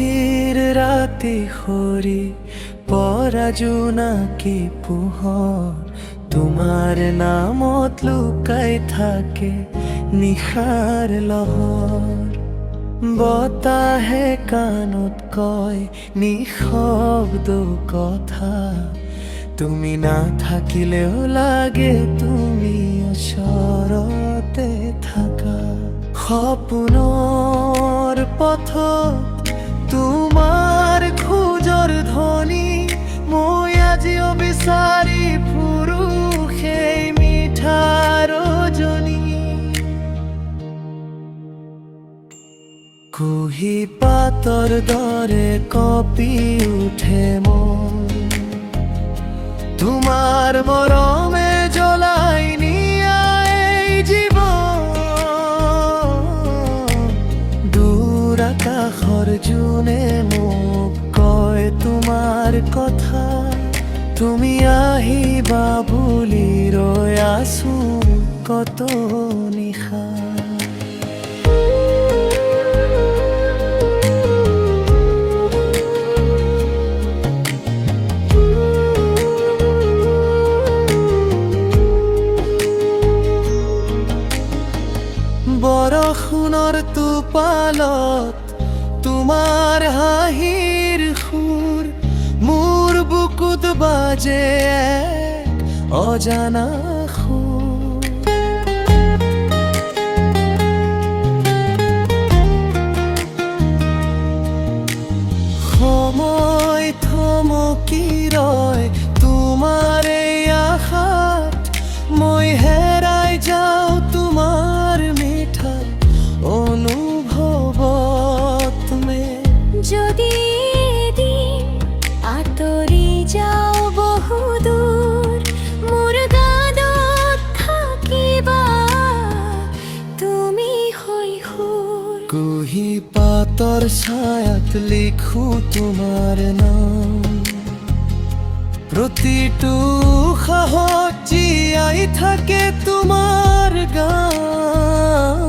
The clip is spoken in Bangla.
গভীর রাতে হরি পরা জোনাকি পোহর, তোমার নামত লুকাই থাকে নিশার লহর। বতাহে কাণত কয় নিশব্দ কথা, তুমি না থাকিলেও লাগে তুমি ওচৰতে থাকা। সপোনৰ পথত তোমাৰ খোজৰ ধ্বনি, মই আজিও বিচাৰি ফুৰো সেই মিঠা ৰজনী। কুহি পাতৰ দৰে কঁপি উঠে মন, তোমার মরমে জ্বলাই নিয়াই জীবন। দূর আকাশৰ জোনে মোক কয় তোমাৰ কথা, তুমি আহিবা বুলি ৰৈ আছো কত নিশা। বৰষুণৰ টোপালত তোমাৰ হাঁহিৰ সুৰ, মোৰ বুকুত বাজে এক অজানা সুৰ। সময় থমকি ৰয় তোমাৰ এই আশাত, মই হেৰাই যাওঁ তোমাৰ মিঠা অনুভৱত মে। যদি এদিন আঁতৰি যাওঁ বহুদূৰ, মোৰ গানত থাকিবা তুমি শৈশৱ। কুহি পাতৰ ছায়াত লিখো তোমাৰ নাম, প্ৰতিটো সাহস জীয়াই থাকে তোমাৰ গান।